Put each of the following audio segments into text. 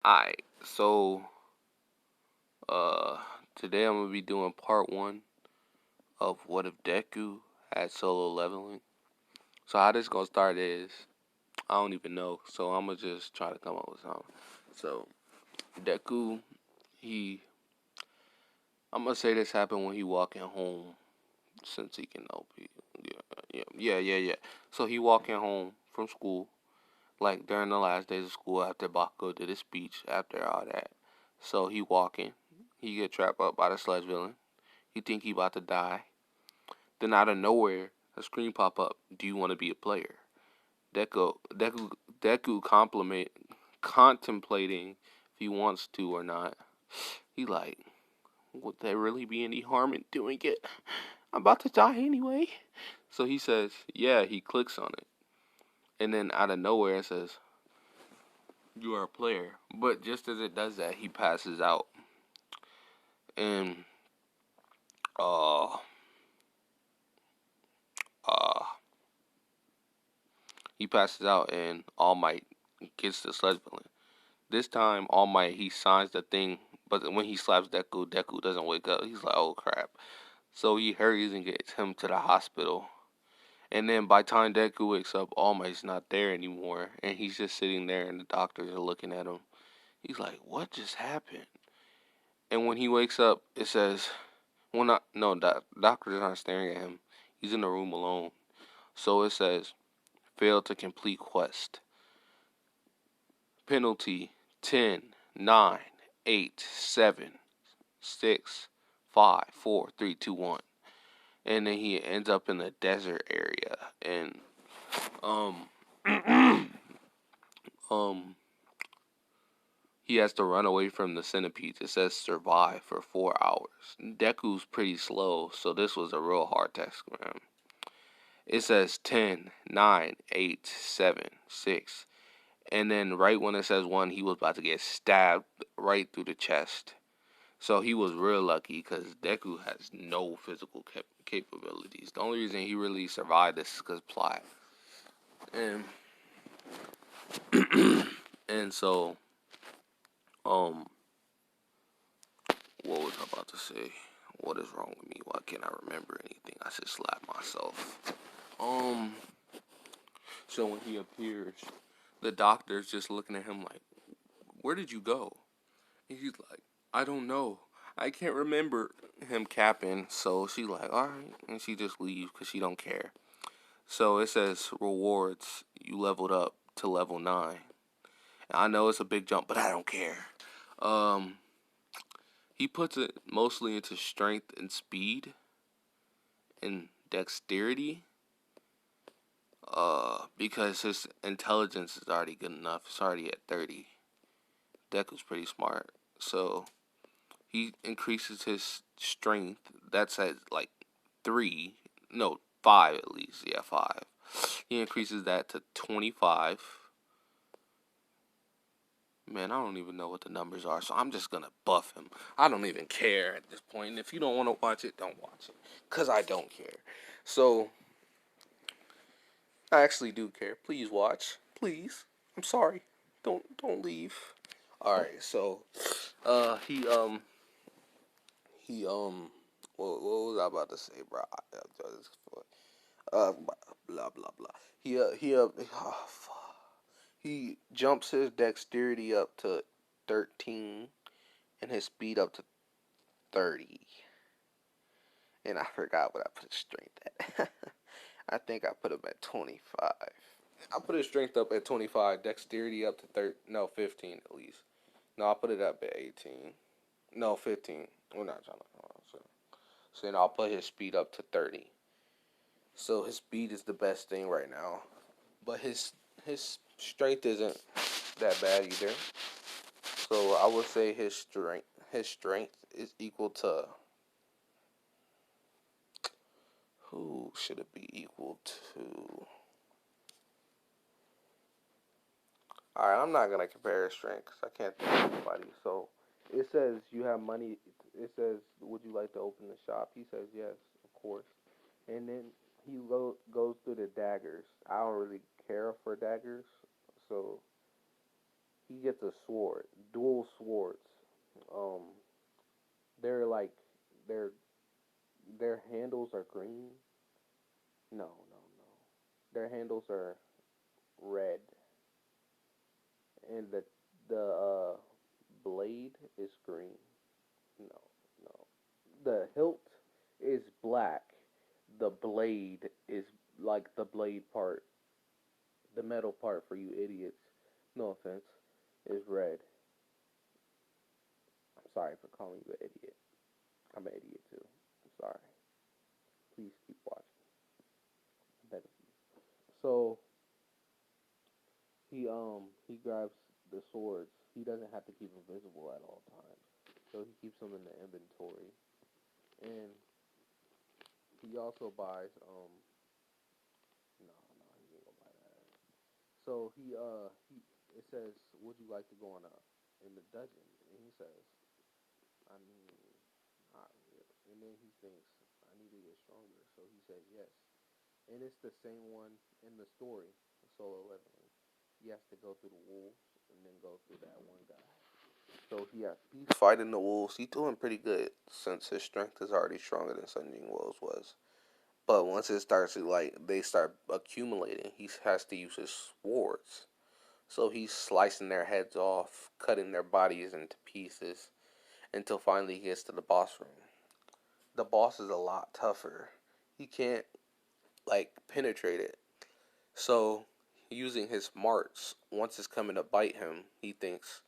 Alright, so uh today I'm gonna be doing part one of what if Deku had solo leveling. So how this gonna start is I don't even know, so I'm gonna just try to come up with something. So Deku, he I'm gonna say this happened when he walking home since he can help you. Yeah. So he walking home from school, like during the last days of school after Bakugo did his speech, after all that. So he walking, he get trapped up by the sludge villain. He think he about to die. Then out of nowhere, a screen pop up. Do you want to be a player? Deku contemplating if he wants to or not. He like, would there really be any harm in doing it? I'm about to die anyway. So he says, yeah. He clicks on it, and then out of nowhere it says, you are a player. But just as it does that, he passes out, and uh, uh, he passes out, and All Might gets the sludge villain. This time, All Might, he signs the thing, but when he slaps Deku, Deku doesn't wake up. He's like, oh crap. So he hurries and gets him to the hospital. And then by the time Deku wakes up, All Might's not there anymore. And he's just sitting there and the doctors are looking at him. He's like, what just happened? And when he wakes up, it says, well, not, no, doctors aren't staring at him. He's in the room alone. So it says, failed to complete quest. Penalty 10, 9, 8, 7, 6, 5, 4, 3, 2, 1. And then he ends up in the desert area. And, um, he has to run away from the centipedes. It says survive for 4 hours. Deku's pretty slow, so this was a real hard task for him. It says 10, 9, 8, 7, 6. And then right when it says 1, he was about to get stabbed right through the chest. So he was real lucky because Deku has no physical capabilities. The only reason he really survived this is because plot. And and so, um, what was I about to say? What is wrong with me? Why can't I remember anything? I should slap myself. Um, so when he appears, the doctor's just looking at him like, where did you go? And he's like, I don't know. I can't remember him capping. So she's like, all right. And she just leaves because she don't care. So it says rewards. You leveled up to level 9. I know it's a big jump, but I don't care. Um, he puts it mostly into strength and speed and dexterity. Because his intelligence is already good enough. It's already at 30. Deku's pretty smart. So he increases his strength. That's at like 3. No, 5 at least. Yeah, 5. He increases that to 25. Man, I don't even know what the numbers are, so I'm just gonna buff him. I don't even care at this point. And if you don't want to watch it, don't watch it. Because I don't care. So, I actually do care. Please watch. Please. I'm sorry. Don't leave. Alright, so, he, what was I about to say, bro? Blah, blah, blah. He jumps his dexterity up to 13 and his speed up to 30. And I forgot what I put his strength at. I think I put him at 25. I put his strength up at 25, dexterity up to 30, no, 15 at least. No, I put it up at 18. No, 15. We're not trying to. So then I'll put his speed up to 30. So his speed is the best thing right now. But his strength isn't that bad either. So I would say his strength is equal to, who should it be equal to? Alright, I'm not gonna compare his strength because I can't think of anybody. So it says you have money. It says, would you like to open the shop? He says yes, of course. And then he goes through the daggers. I don't really care for daggers, so he gets a sword, dual swords. Um, they're like their their handles are green. No, no, no. Their handles are red, and the blade is green. No, no. The hilt is black. The blade is like the blade part, the metal part for you idiots. No offense, is red. I'm sorry for calling you an idiot. I'm an idiot too. I'm sorry. Please keep watching. I beg of you. So he grabs the swords. He doesn't have to keep them visible at all times. So he keeps them in the inventory. And he also buys no, no, he ain't gonna buy that. So he it says, would you like to go on a in the dungeon? And he says, I mean, not really. And then he thinks, I need to get stronger. So he says yes. And it's the same one in the story, solo leveling. He has to go through the wolves and then go through that one guy. So he's fighting the wolves. He's doing pretty good since his strength is already stronger than Sun Jing Wo's was. But once it starts to they start accumulating, he has to use his swords. So he's slicing their heads off, cutting their bodies into pieces until finally he gets to the boss room. The boss is a lot tougher. He can't penetrate it. So using his smarts, once it's coming to bite him, he thinks,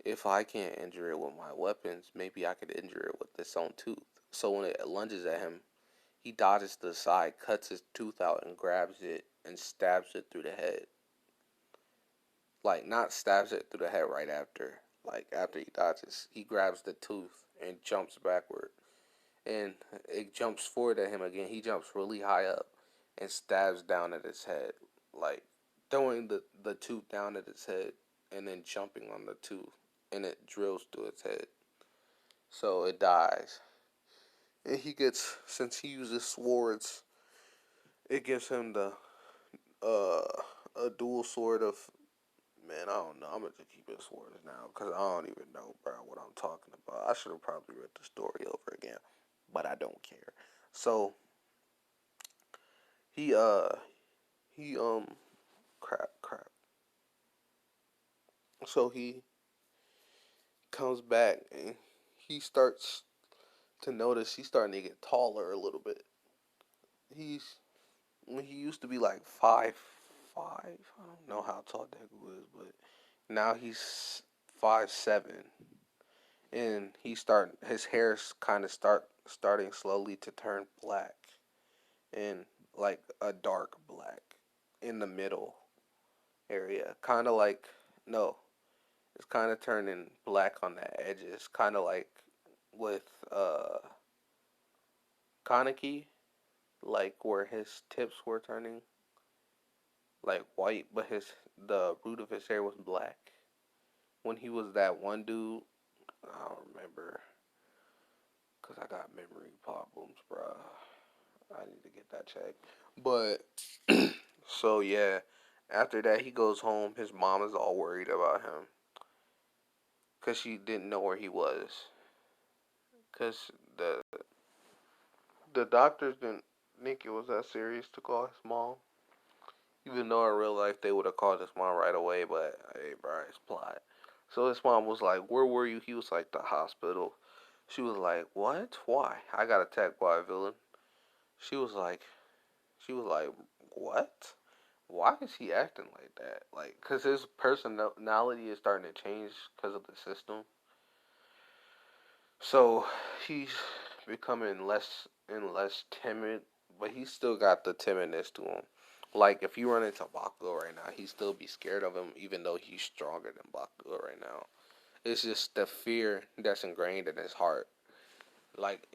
if I can't injure it with my weapons, maybe I could injure it with its own tooth. So when it lunges at him, he dodges to the side, cuts his tooth out, and grabs it and stabs it through the head. Like, not stabs it through the head right after. Like, after he dodges, he grabs the tooth and jumps backward. And it jumps forward at him again. He jumps really high up and stabs down at his head. Like, throwing the tooth down at his head and then jumping on the tooth. And it drills through its head. So it dies. And he gets, since he uses swords, it gives him the uh a dual sword of, man, I don't know. I'm gonna just keep it swords now because I don't even know, bro, what I'm talking about. I should have probably read the story over again, but I don't care. So he he crap. So he comes back and he starts to notice he's starting to get taller a little bit. He's when he used to be like 5'5". I don't know how tall Deku is, but now he's 5'7", and his hair's kind of starting slowly to turn black, and like a dark black in the middle area, kind of like no, it's kind of turning black on the edges, kind of like with Kaneki, like where his tips were turning like white, but the root of his hair was black. When he was that one dude, I don't remember, cause I got memory problems, bro. I need to get that checked. But so yeah, after that he goes home. His mom is all worried about him, cause she didn't know where he was, cause the doctors didn't think it was that serious to call his mom. Even though in real life they would have called his mom right away, but hey, bro, it's plot. So his mom was like, "Where were you?" He was like, "The hospital." She was like, "What? Why?" "I got attacked by a villain." She was like, she was like, "What? Why is he acting like that? Like, cause his personality is starting to change because of the system. So he's becoming less and less timid, but he's still got the timidness to him. Like if you run into Bakugo right now, he'd still be scared of him, even though he's stronger than Bakugo right now. It's just the fear that's ingrained in his heart. Like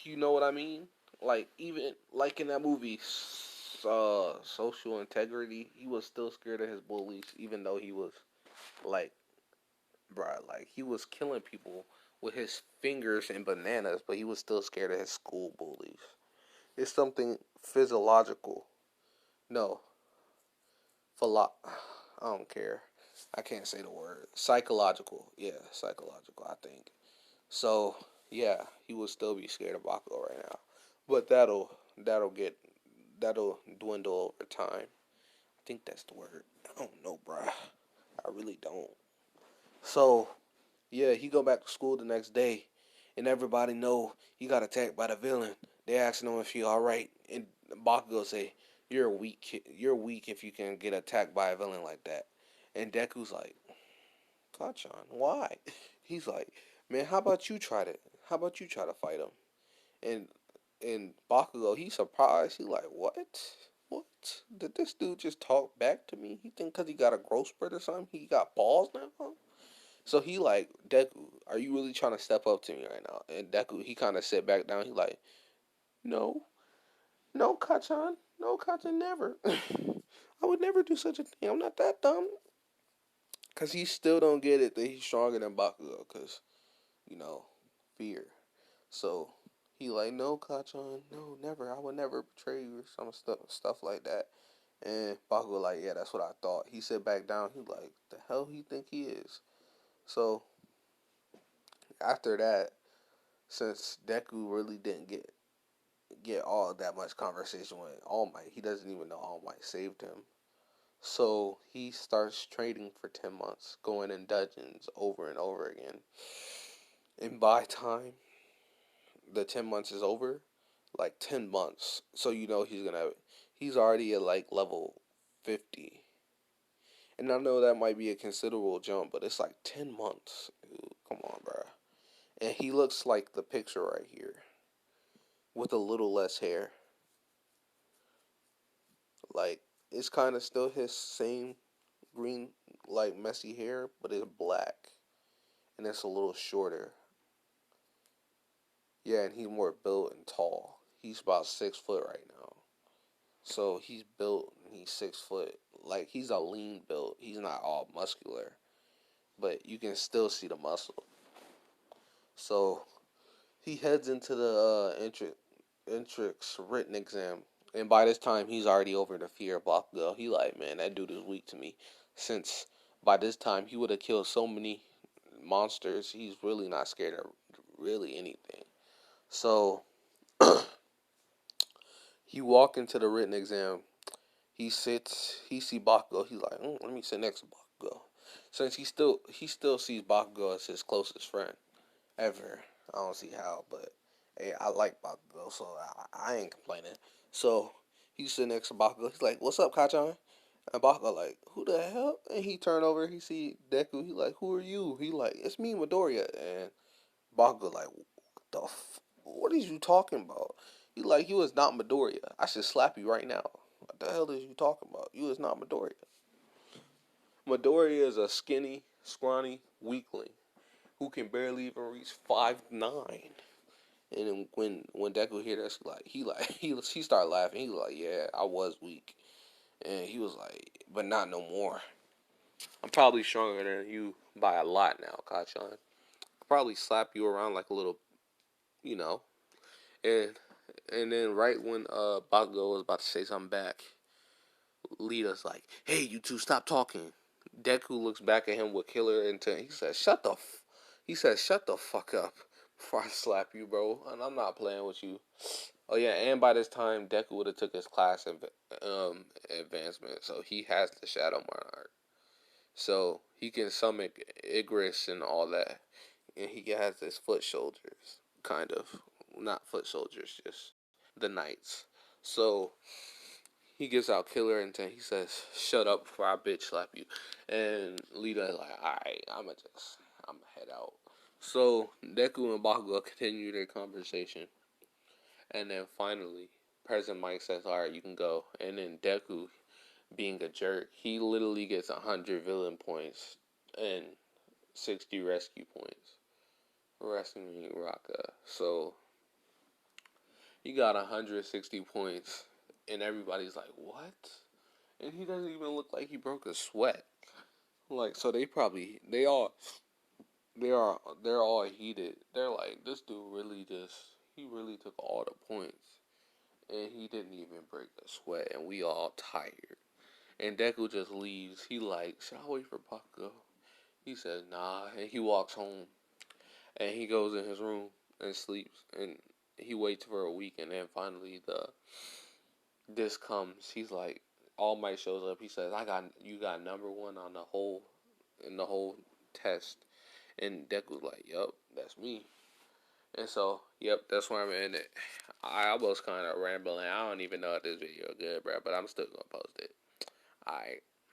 you know what I mean? Like even like in that movie, Social Integrity, he was still scared of his bullies, even though he was like, bruh, like he was killing people with his fingers and bananas, but he was still scared of his school bullies. It's something physiological. No, philo- I don't care. I can't say the word. Psychological. Yeah, psychological, I think. So, yeah, he would still be scared of Bakugo right now. But that'll get that'll dwindle over time. I think that's the word. I don't know, bruh. I really don't. So, yeah, he go back to school the next day, and everybody know he got attacked by the villain. They asking him if he all right, and Bakugo say, "You're a weak kid. You're weak if you can get attacked by a villain like that." And Deku's like, "Kachan, why?" He's like, "Man, how about you try to? How about you try to fight him?" And Bakugo, he's surprised. He like, "What? What? Did this dude just talk back to me? He think because he got a growth spurt or something, he got balls now?" So he like, "Deku, are you really trying to step up to me right now?" And Deku, he kind of sit back down. He like, "No, no, Kachan, no, Kachan, never. I would never do such a thing. I'm not that dumb." Cause he still don't get it that he's stronger than Bakugo. Cause you know, fear. So he like, "No, Kachan, no, never. I would never betray you," or some stuff like that. And Bakugo like, "Yeah, that's what I thought." He sit back down. He like, "The hell he think he is?" So after that, since Deku really didn't get all that much conversation with All Might, he doesn't even know All Might saved him. So he starts trading for 10 months, going in dungeons over and over again. And by time the 10 months is over, like 10 months, so you know he's already at like level 50. And I know that might be a considerable jump, but it's like 10 months. Ooh, come on, bro. And he looks like the picture right here, with a little less hair. Like it's kind of still his same green, like messy hair, but it's black and it's a little shorter. Yeah, and he's more built and tall. He's about 6 foot right now. So he's built and he's 6 foot. Like he's a lean build. He's not all muscular, but you can still see the muscle. So he heads into the entrance written exam, and by this time he's already over the fear of Bakugo. He like, "Man, that dude is weak to me." Since by this time he would have killed so many monsters, he's really not scared of really anything. So he walk into the written exam. He sits. He see Bakugo. He's like, "Let me sit next to Bakugo." Since he still sees Bakugo as his closest friend ever. I don't see how, but hey, I like Bakugo, so I ain't complaining. So he sit next to Bakugo. He's like, "What's up, Kachan?" And Bakugo like, "Who the hell?" And he turn over. He see Deku. He like, "Who are you?" He like, "It's me, Midoriya." And Bakugo like, what are you talking about? He like, "You is not Midoriya. I should slap you right now." What the hell is you talking about? You is not Midoriya. Midoriya is a skinny, scrawny weakling who can barely even reach 5'9". And then when Deku hear that, he started laughing. He was like, "Yeah, I was weak," and he was like, "But not no more. I'm probably stronger than you by a lot now, Kachan. I'll probably slap you around like a little, you know." And then right when Bakugo was about to say something back, Lita's like, "Hey, you two, stop talking." Deku looks back at him with killer intent. He says, "Shut the fuck up before I slap you, bro. And I'm not playing with you." Oh yeah, and by this time, Deku would have took his class advancement, so he has the Shadow Monarch. So he can summon Igris and all that, and he has his foot soldiers, kind of, not foot soldiers, just the knights. So he gives out killer intent. He says, "Shut up before I bitch slap you." And Lita is like, "Alright, I'm gonna head out." So Deku and Bakugo continue their conversation. And then finally, President Mike says, "Alright, you can go." And then Deku, being a jerk, he literally gets 100 villain points and 60 rescue points for rescuing Raka. So he got 160 points, and everybody's like, "What?" And he doesn't even look like he broke a sweat. Like, so they're all heated. They're like, "This dude he really took all the points, and he didn't even break a sweat, and we all tired." And Deku just leaves. He like, should I wait for Paco? He says, nah. And he walks home. And he goes in his room and sleeps. And he waits for a week. And then finally this comes. He's like, All Might shows up. He says, you got #1 on the whole test. And Deku's like, yup, that's me. And so, yep, that's where I'm in it. I was kind of rambling. I don't even know if this video is good, bro, but I'm still gonna post it. Alright.